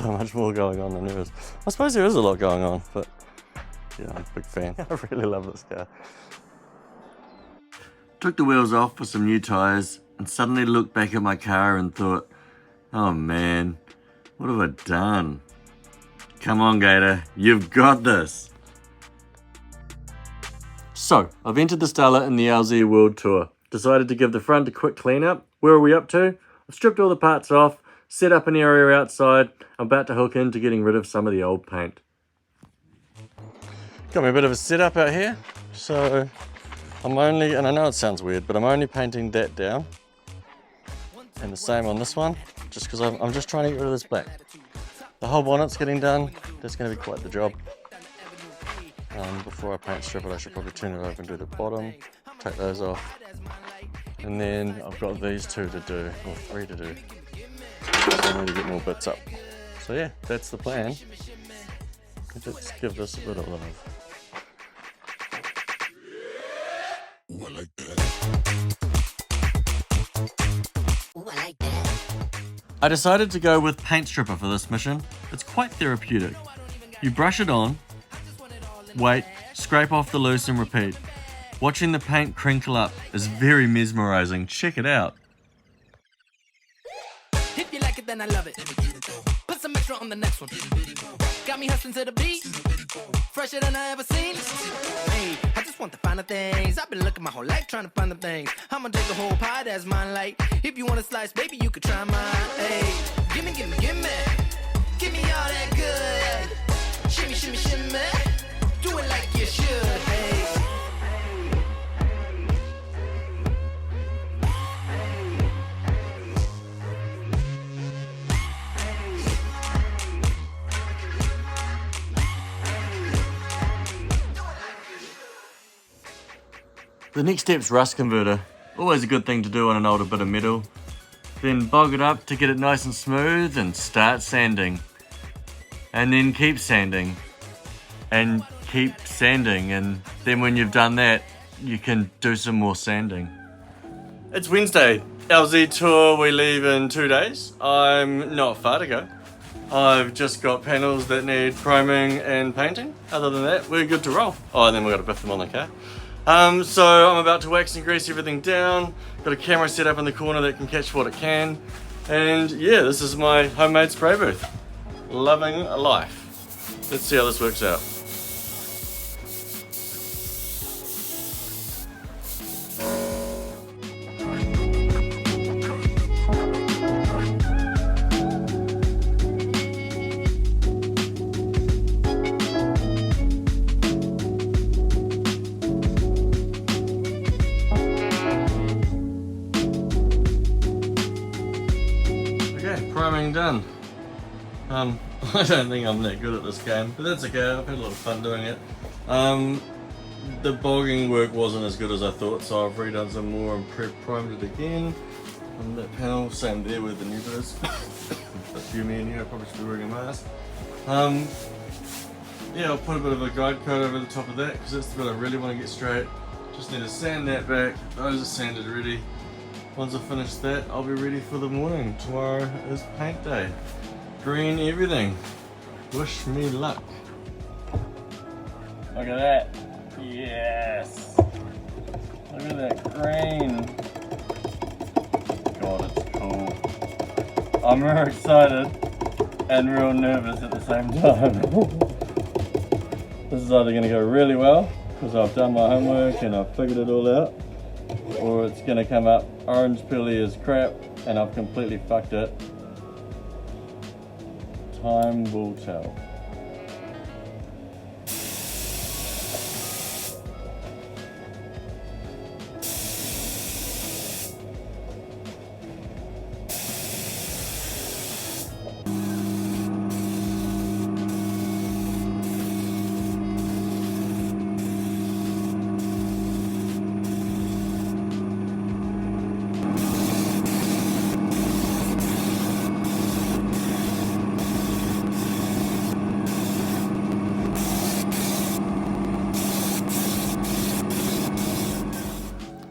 so much more going on than there is. I suppose there is a lot going on, but yeah, I'm a big fan. I really love this car. Took the wheels off for some new tyres and suddenly looked back at my car and thought, oh man, what have I done? Come on, Gator, you've got this. So, I've entered the Starlet in the LZ World Tour. Decided to give the front a quick clean up. Where are we up to? I've stripped all the parts off, set up an area outside. I'm about to hook into getting rid of some of the old paint. Got me a bit of a setup out here. So, I'm only, and I know it sounds weird, but I'm only painting that down. And the same on this one, just because I'm just trying to get rid of this black. The whole bonnet's getting done. That's going to be quite the job. Before I paint strip it, I should probably turn it over and do the bottom, take those off. And then I've got these two to do, or three to do. So I need to get more bits up. So yeah, that's the plan. Let's give this a bit of love. Ooh, I like that. Ooh, I like that. I decided to go with paint stripper for this mission. It's quite therapeutic. You brush it on, wait, scrape off the loose and repeat. Watching the paint crinkle up is very mesmerizing. Check it out. If you like it, then I love it. Put some extra on the next one. Got me hustling to the beat. Fresher than I ever seen. Hey, I just want the finer things. I've been looking my whole life trying to find the things. I'ma take the whole pie, that's mine. Like, if you want a slice, baby, you could try mine. Hey, gimme, gimme, gimme. Give me all that good. Shimmy, shimmy, shimmy. Do it like you should. Hey. The next step's rust converter. Always a good thing to do on an older bit of metal. Then bog it up to get it nice and smooth and start sanding. And then keep sanding. And keep sanding, and then when you've done that, you can do some more sanding. It's Wednesday. LZ tour, we leave in 2 days. I'm not far to go. I've just got panels that need priming and painting. Other than that, we're good to roll. Oh, and then we've got to biff them on the car. So I'm about to wax and grease everything down. Got a camera set up in the corner that can catch what it can. And yeah, this is my homemade spray booth. Loving life. Let's see how this works out. Priming done. I don't think I'm that good at this game, but that's okay. I've had a lot of fun doing it. The bogging work wasn't as good as I thought, so I've redone some more and primed it again. On that panel, same there with the new bits. A few me in here, I probably should be wearing a mask. Yeah, I'll put a bit of a guide coat over the top of that because that's the bit I really want to get straight. Just need to sand that back. Those are sanded ready. Once I finish that, I'll be ready for the morning. Tomorrow is paint day. Green everything. Wish me luck. Look at that. Yes. Look at that green. God, it's cool. I'm real excited and real nervous at the same time. This is either going to go really well because I've done my homework and I've figured it all out, or it's going to come up orange peely as crap and I've completely fucked it. Time will tell.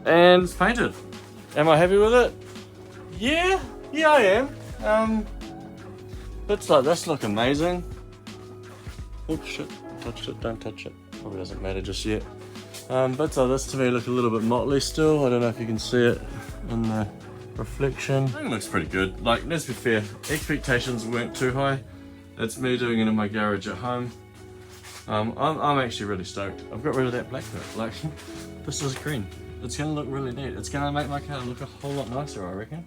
And it's painted. Am I happy with it? Yeah I am. Bits like this look amazing. Oh shit, touched it, don't touch it. Probably doesn't matter just yet. Bits like this to me look a little bit motley still. I don't know if you can see it in the reflection. I think it looks pretty good. Like, let's be fair, expectations weren't too high. It's me doing it in my garage at home. I'm actually really stoked. I've got rid of that black bit. Like, this is green. It's gonna look really neat. It's gonna make my car look a whole lot nicer, I reckon.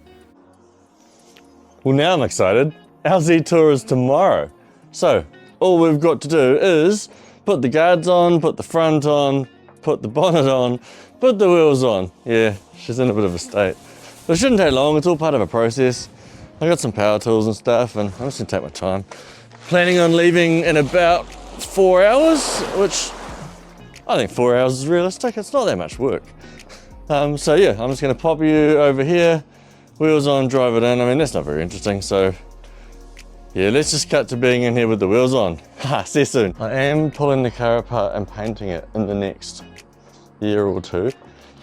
Well, now I'm excited. Our Z tour is tomorrow. So, all we've got to do is put the guards on, put the front on, put the bonnet on, put the wheels on. Yeah, she's in a bit of a state. But it shouldn't take long, it's all part of a process. I got some power tools and stuff, and I'm just gonna take my time. Planning on leaving in about 4 hours, which I think 4 hours is realistic. It's not that much work. So yeah, I'm just gonna pop you over here, wheels on, drive it in. I mean, that's not very interesting, so yeah, let's just cut to being in here with the wheels on. Ha, see you soon. I am pulling the car apart and painting it in the next year or two.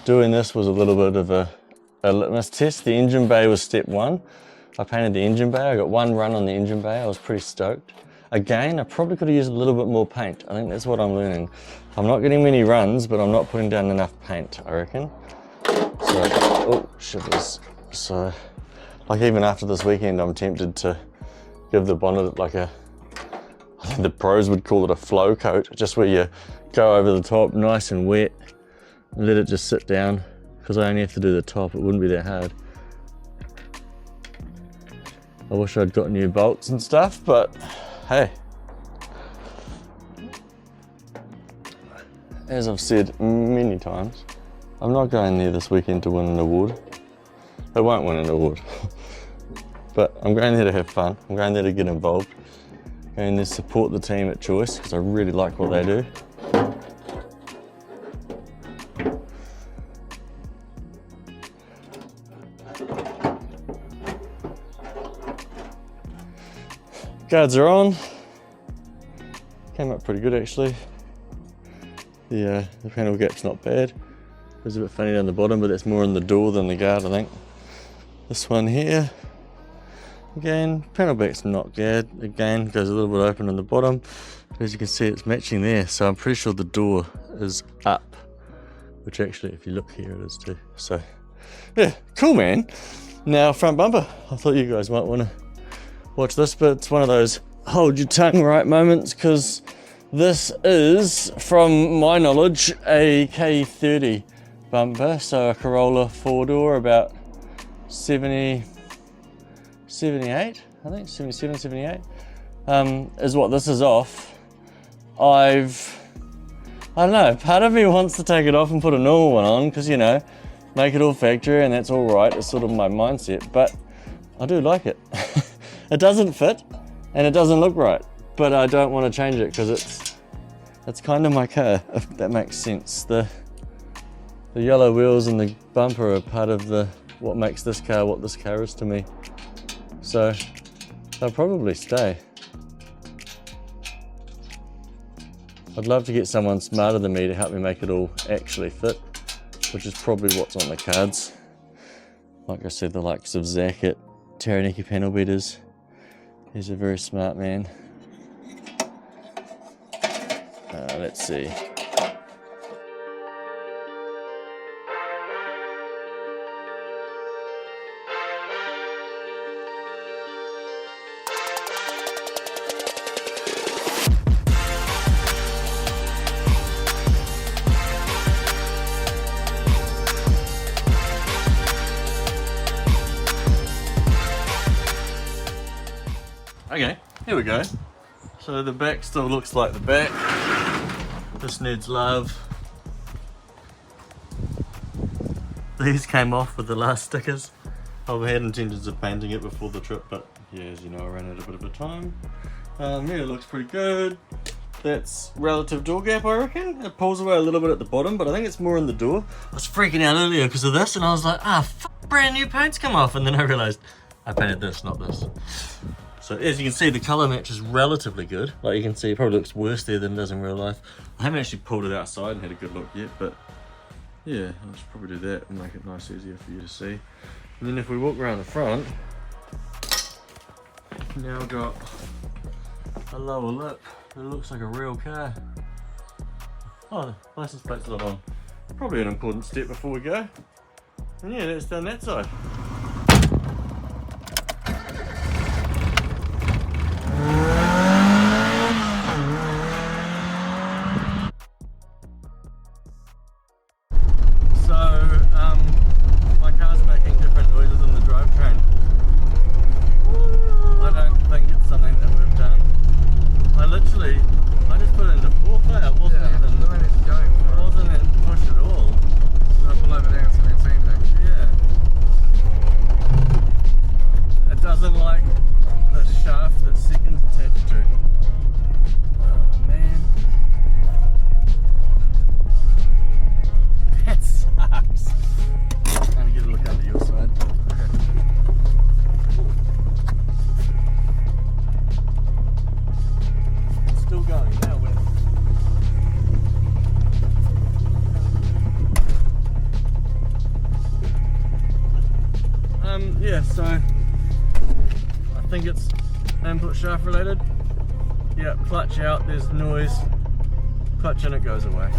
Doing this was a little bit of a litmus test. The engine bay was step one. I painted the engine bay. I got one run on the engine bay. I was pretty stoked. Again, I probably could have used a little bit more paint. I think that's what I'm learning. I'm not getting many runs, but I'm not putting down enough paint, I reckon. So, oh, shivers. So, like even after this weekend, I'm tempted to give the bonnet like a, I think the pros would call it a flow coat, just where you go over the top nice and wet and let it just sit down, because I only have to do the top. It wouldn't be that hard. I wish I'd got new bolts and stuff, but hey, as I've said many times, I'm not going there this weekend to win an award. I won't win an award, but I'm going there to have fun. I'm going there to get involved, going there to support the team at Choice, because I really like what they do. Guards are on. Came up pretty good actually. The panel gap's not bad. It's a bit funny down the bottom, but that's more in the door than the guard, I think. This one here, again, panel back's not bad. Again, goes a little bit open on the bottom. But as you can see, it's matching there. So I'm pretty sure the door is up, which actually, if you look here, it is too. So yeah, cool, man. Now front bumper. I thought you guys might want to watch this, but it's one of those hold your tongue right moments, because this is, from my knowledge, a K30 bumper, so a Corolla 4-door, about 78, I think, 77, 78, is what this is off. I don't know, part of me wants to take it off and put a normal one on, because, you know, make it all factory and that's all right. It's sort of my mindset, but I do like it. It doesn't fit and it doesn't look right, but I don't want to change it because it's kind of my car, if that makes sense. The yellow wheels and the bumper are part of what makes this car what this car is to me. So they'll probably stay. I'd love to get someone smarter than me to help me make it all actually fit, which is probably what's on the cards. Like I said, the likes of Zach at Taranaki Panel Beaters. He's a very smart man. Let's see. Okay, here we go. So the back still looks like the back. This needs love. These came off with the last stickers. I had intentions of painting it before the trip, but yeah, as you know, I ran out a bit of a time. Yeah, it looks pretty good. That's relative door gap, I reckon. It pulls away a little bit at the bottom, but I think it's more in the door. I was freaking out earlier because of this, and I was like, brand new paint's come off, and then I realized I painted this, not this. So as you can see, the color match is relatively good. Like you can see, it probably looks worse there than it does in real life. I haven't actually pulled it outside and had a good look yet, but yeah, I'll just probably do that and make it nice, easier for you to see. And then if we walk around the front, now got a lower lip. It looks like a real car. Oh, the license plate's not on. Probably an important step before we go. And yeah, that's done that side. My car's making different noises in the drivetrain. I don't think it's something that we've done. I just put it into fourth there. It wasn't wasn't in push at all. Yeah. It doesn't like the shaft that second's attached to. Oh man. That sucks. I'm gonna get a look under your side. It's still going now. Yeah, so I think it's input shaft related. Yeah, clutch out, there's noise, clutch in, it goes away.